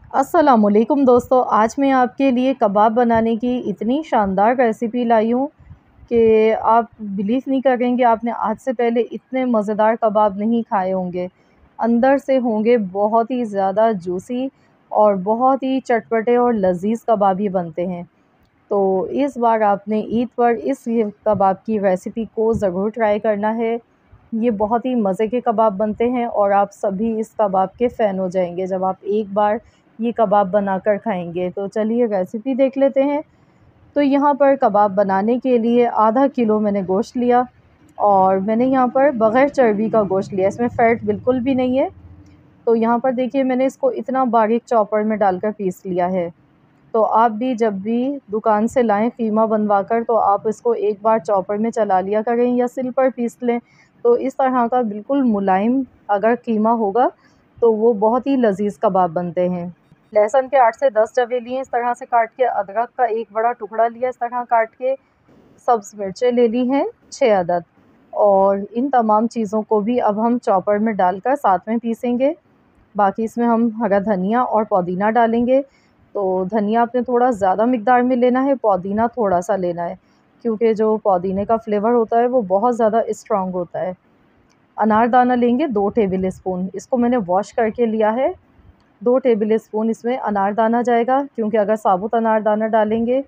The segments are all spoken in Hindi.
अस्सलामुअलैकुम दोस्तों, आज मैं आपके लिए कबाब बनाने की इतनी शानदार रेसिपी लाई हूँ कि आप बिलीव नहीं करेंगे, आपने आज से पहले इतने मज़ेदार कबाब नहीं खाए होंगे। अंदर से होंगे बहुत ही ज़्यादा जूसी और बहुत ही चटपटे और लज़ीज़ कबाब ये बनते हैं। तो इस बार आपने ईद पर इस ये कबाब की रेसिपी को ज़रूर ट्राई करना है। ये बहुत ही मज़े के कबाब बनते हैं और आप सभी इस कबाब के फ़ैन हो जाएंगे जब आप एक बार ये कबाब बनाकर खाएंगे। तो चलिए रेसिपी देख लेते हैं। तो यहाँ पर कबाब बनाने के लिए आधा किलो मैंने गोश्त लिया और मैंने यहाँ पर बग़ैर चर्बी का गोश्त लिया, इसमें फ़ैट बिल्कुल भी नहीं है। तो यहाँ पर देखिए मैंने इसको इतना बारीक चॉपर में डालकर पीस लिया है। तो आप भी जब भी दुकान से लाएँ कीमा बनवा कर, तो आप इसको एक बार चॉपर में चला लिया करें या सिल पर पीस लें। तो इस तरह का बिल्कुल मुलायम अगर कीमा होगा तो वो बहुत ही लज़ीज़ कबाब बनते हैं। लहसुन के 8 से 10 जवे लिए इस तरह से काट के, अदरक का एक बड़ा टुकड़ा लिया इस तरह काट के, सब्ज़ मिर्चें ले ली हैं 6 अदद और इन तमाम चीज़ों को भी अब हम चॉपर में डालकर साथ में पीसेंगे। बाकी इसमें हम हरा धनिया और पुदीना डालेंगे। तो धनिया आपने थोड़ा ज़्यादा मिक़दार में लेना है, पुदीना थोड़ा-सा लेना है, क्योंकि जो पुदीने का फ्लेवर होता है वो बहुत ज़्यादा स्ट्रॉन्ग होता है। अनारदाना लेंगे 2 टेबल स्पून, इसको मैंने वॉश करके लिया है। 2 टेबल स्पून इसमें अनारदाना जाएगा, क्योंकि अगर साबुत अनारदाना डालेंगे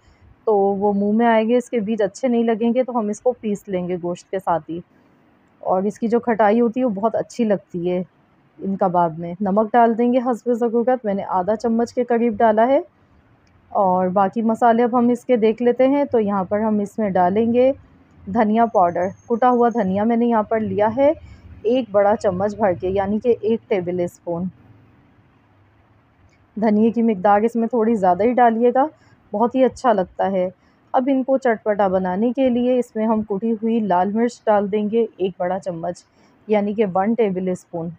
तो वो मुँह में आएँगे, इसके बीज अच्छे नहीं लगेंगे, तो हम इसको पीस लेंगे गोश्त के साथ ही। और इसकी जो खटाई होती है वो बहुत अच्छी लगती है इन कबाब में। नमक डाल देंगे हस्ब ज़रूरत, मैंने आधा चम्मच के करीब डाला है। और बाकी मसाले अब हम इसके देख लेते हैं। तो यहाँ पर हम इसमें डालेंगे धनिया पाउडर, कुटा हुआ धनिया मैंने यहाँ पर लिया है 1 बड़ा चम्मच भर के, यानी कि 1 टेबल स्पून। धनिये की मिक़दार इसमें थोड़ी ज़्यादा ही डालिएगा, बहुत ही अच्छा लगता है। अब इनको चटपटा बनाने के लिए इसमें हम कुटी हुई लाल मिर्च डाल देंगे 1 बड़ा चम्मच, यानी कि 1 टेबल स्पून।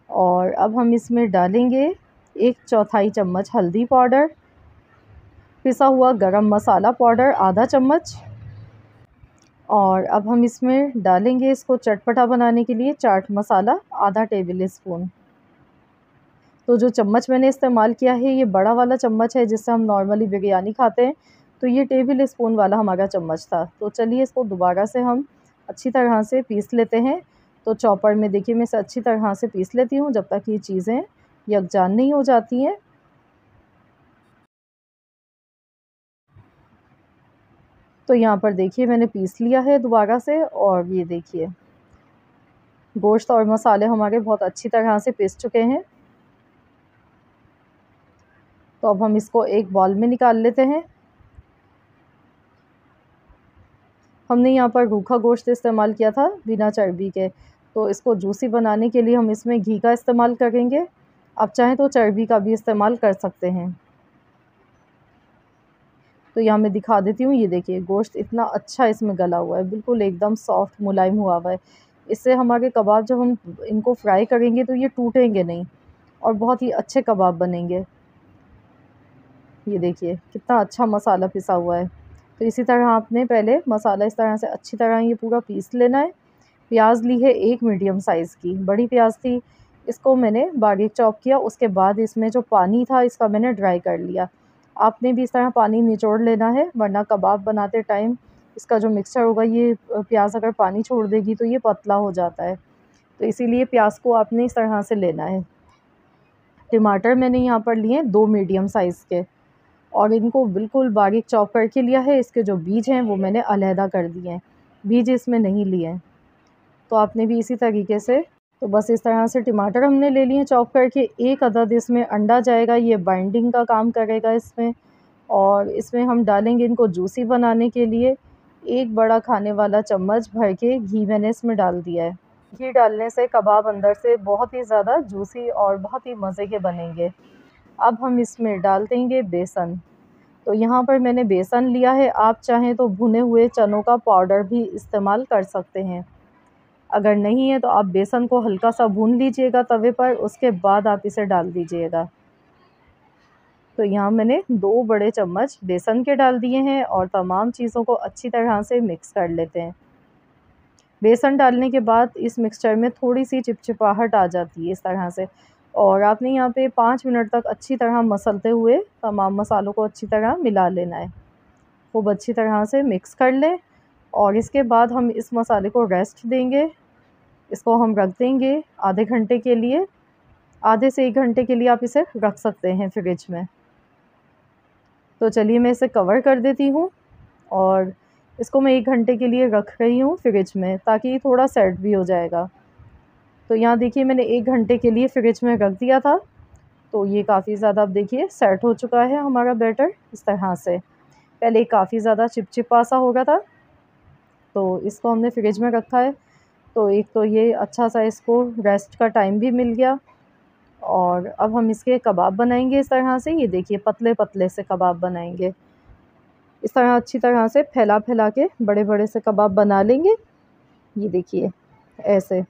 और अब हम इसमें डालेंगे 1/4 चम्मच हल्दी पाउडर, पिसा हुआ गरम मसाला पाउडर आधा चम्मच। और अब हम इसमें डालेंगे इसको चटपटा बनाने के लिए चाट मसाला आधा टेबल स्पून। तो जो चम्मच मैंने इस्तेमाल किया है ये बड़ा वाला चम्मच है जिससे हम नॉर्मली बिरयानी खाते हैं, तो ये टेबल स्पून वाला हमारा चम्मच था। तो चलिए इसको दोबारा से हम अच्छी तरह से पीस लेते हैं। तो चॉपर में देखिए मैं इसे अच्छी तरह से पीस लेती हूँ जब तक ये चीज़ें यकजान नहीं हो जाती हैं। तो यहाँ पर देखिए मैंने पीस लिया है दोबारा से, और ये देखिए गोश्त और मसाले हमारे बहुत अच्छी तरह से पिस चुके हैं। तो अब हम इसको एक बाउल में निकाल लेते हैं। हमने यहाँ पर रूखा गोश्त इस्तेमाल किया था बिना चर्बी के, तो इसको जूसी बनाने के लिए हम इसमें घी का इस्तेमाल करेंगे। आप चाहें तो चर्बी का भी इस्तेमाल कर सकते हैं। तो यहाँ मैं दिखा देती हूँ, ये देखिए गोश्त इतना अच्छा इसमें गला हुआ है, बिल्कुल एकदम सॉफ्ट मुलायम हुआ हुआ है। इससे हमारे कबाब जब हम इनको फ्राई करेंगे तो ये टूटेंगे नहीं और बहुत ही अच्छे कबाब बनेंगे। ये देखिए कितना अच्छा मसाला पिसा हुआ है। तो इसी तरह आपने पहले मसाला इस तरह से अच्छी तरह ये पूरा पीस लेना है। प्याज ली है 1 मीडियम साइज़ की, बड़ी प्याज थी, इसको मैंने बारीक चॉप किया। उसके बाद इसमें जो पानी था इसका मैंने ड्राई कर लिया। आपने भी इस तरह पानी निचोड़ लेना है, वरना कबाब बनाते टाइम इसका जो मिक्सचर होगा ये प्याज अगर पानी छोड़ देगी तो ये पतला हो जाता है। तो इसीलिए प्याज को आपने इस तरह से लेना है। टमाटर मैंने यहाँ पर लिए 2 मीडियम साइज़ के और इनको बिल्कुल बारीक चॉप करके लिया है। इसके जो बीज हैं वो मैंने अलहदा कर दिए हैं, बीज इसमें नहीं लिए हैं। तो आपने भी इसी तरीके से, तो बस इस तरह से टमाटर हमने ले लिए चॉप करके। 1 अदद इसमें अंडा जाएगा, ये बाइंडिंग का काम करेगा इसमें। और इसमें हम डालेंगे इनको जूसी बनाने के लिए 1 बड़ा खाने वाला चम्मच भर के घी मैंने इसमें डाल दिया है। घी डालने से कबाब अंदर से बहुत ही ज़्यादा जूसी और बहुत ही मज़े के बनेंगे। अब हम इसमें डाल देंगे बेसन। तो यहाँ पर मैंने बेसन लिया है, आप चाहें तो भुने हुए चनों का पाउडर भी इस्तेमाल कर सकते हैं। अगर नहीं है तो आप बेसन को हल्का सा भून लीजिएगा तवे पर, उसके बाद आप इसे डाल दीजिएगा। तो यहाँ मैंने 2 बड़े चम्मच बेसन के डाल दिए हैं और तमाम चीज़ों को अच्छी तरह से मिक्स कर लेते हैं। बेसन डालने के बाद इस मिक्सचर में थोड़ी सी चिपचिपाहट आ जाती है इस तरह से, और आपने यहाँ पे 5 मिनट तक अच्छी तरह मसलते हुए तमाम मसालों को अच्छी तरह मिला लेना है। खूब अच्छी तरह से मिक्स कर लें और इसके बाद हम इस मसाले को रेस्ट देंगे। इसको हम रख देंगे आधे घंटे के लिए। आधे से 1 घंटे के लिए आप इसे रख सकते हैं फ्रिज में। तो चलिए मैं इसे कवर कर देती हूँ और इसको मैं 1 घंटे के लिए रख रही हूँ फ्रिज में, ताकि थोड़ा सेट भी हो जाएगा। तो यहाँ देखिए मैंने 1 घंटे के लिए फ्रिज में रख दिया था। तो ये काफ़ी ज़्यादा अब देखिए सेट हो चुका है हमारा बैटर इस तरह से। पहले काफ़ी ज़्यादा चिपचिपा सा हो गया था, तो इसको हमने फ्रिज में रखा है। तो एक तो ये अच्छा सा इसको रेस्ट का टाइम भी मिल गया। और अब हम इसके कबाब बनाएंगे इस तरह से। ये देखिए पतले पतले से कबाब बनाएंगे इस तरह, अच्छी तरह से फैला फैला के बड़े बड़े से कबाब बना लेंगे। ये देखिए ऐसे।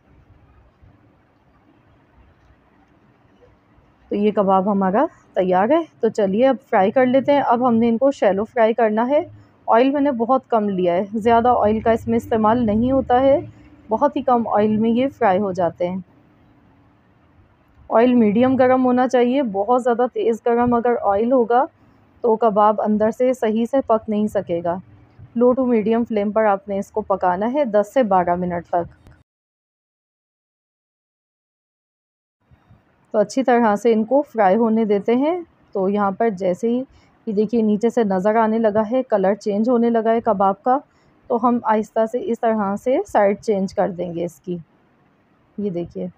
तो ये कबाब हमारा तैयार है। तो चलिए अब फ्राई कर लेते हैं। अब हमने इनको शैलो फ्राई करना है। ऑयल मैंने बहुत कम लिया है, ज़्यादा ऑयल का इसमें इस्तेमाल नहीं होता है। बहुत ही कम ऑयल में ये फ्राई हो जाते हैं। ऑयल मीडियम गरम होना चाहिए। बहुत ज़्यादा तेज़ गरम अगर ऑयल होगा तो कबाब अंदर से सही से पक नहीं सकेगा। लो टू मीडियम फ्लेम पर आपने इसको पकाना है 10 से 12 मिनट तक। तो अच्छी तरह से इनको फ्राई होने देते हैं। तो यहाँ पर जैसे ही ये देखिए नीचे से नज़र आने लगा है, कलर चेंज होने लगा है कबाब का, तो हम आहिस्ता से इस तरह से साइड चेंज कर देंगे इसकी। ये देखिए।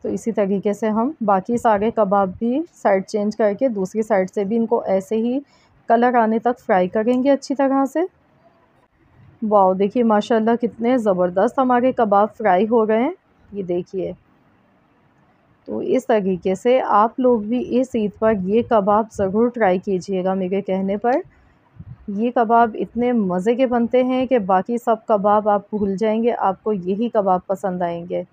तो इसी तरीके से हम बाकी सारे कबाब भी साइड चेंज करके दूसरी साइड से भी इनको ऐसे ही कलर आने तक फ्राई करेंगे अच्छी तरह से। वाओ, देखिए माशाल्लाह कितने ज़बरदस्त हमारे कबाब फ्राई हो गए हैं। ये देखिए। तो इस तरीके से आप लोग भी इस ईद पर ये कबाब ज़रूर ट्राई कीजिएगा मेरे कहने पर। ये कबाब इतने मज़े के बनते हैं कि बाकी सब कबाब आप भूल जाएंगे, आपको यही कबाब पसंद आएंगे।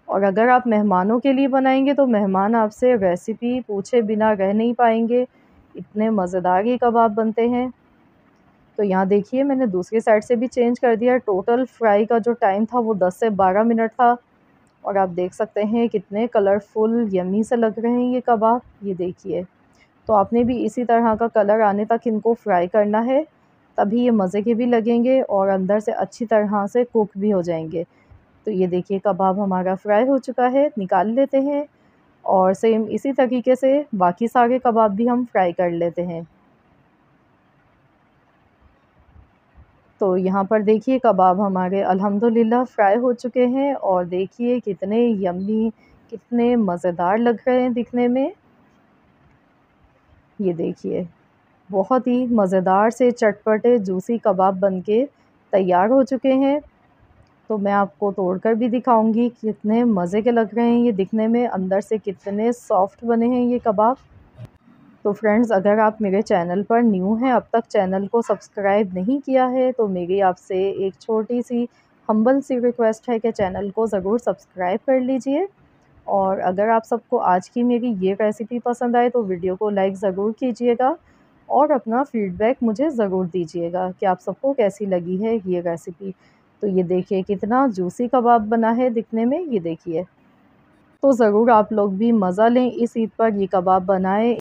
और अगर आप मेहमानों के लिए बनाएंगे तो मेहमान आपसे रेसिपी पूछे बिना रह नहीं पाएंगे, इतने मज़ेदार ये कबाब बनते हैं। तो यहाँ देखिए मैंने दूसरी साइड से भी चेंज कर दिया। टोटल फ्राई का जो टाइम था वो 10 से 12 मिनट था। और आप देख सकते हैं कितने कलरफुल यम्मी से लग रहे हैं ये कबाब। ये देखिए। तो आपने भी इसी तरह का कलर आने तक इनको फ्राई करना है, तभी ये मज़े के भी लगेंगे और अंदर से अच्छी तरह से कुक भी हो जाएंगे। तो ये देखिए कबाब हमारा फ्राई हो चुका है, निकाल लेते हैं। और सेम इसी तरीके से बाकी सारे कबाब भी हम फ्राई कर लेते हैं। तो यहाँ पर देखिए कबाब हमारे अल्हम्दुलिल्लाह फ्राई हो चुके हैं और देखिए कितने यम्मी, कितने मज़ेदार लग रहे हैं दिखने में। ये देखिए बहुत ही मज़ेदार से चटपटे जूसी कबाब बनके तैयार हो चुके हैं। तो मैं आपको तोड़कर भी दिखाऊंगी कितने मज़े के लग रहे हैं ये दिखने में, अंदर से कितने सॉफ्ट बने हैं ये कबाब। तो फ्रेंड्स, अगर आप मेरे चैनल पर न्यू हैं, अब तक चैनल को सब्सक्राइब नहीं किया है, तो मेरी आपसे एक छोटी सी हम्बल सी रिक्वेस्ट है कि चैनल को ज़रूर सब्सक्राइब कर लीजिए। और अगर आप सबको आज की मेरी ये रेसिपी पसंद आए तो वीडियो को लाइक ज़रूर कीजिएगा और अपना फ़ीडबैक मुझे ज़रूर दीजिएगा कि आप सबको कैसी लगी है ये रेसिपी। तो ये देखिए कितना जूसी कबाब बना है दिखने में, ये देखिए। तो ज़रूर आप लोग भी मज़ा लें इस ईद पर, ये कबाब बनाएं।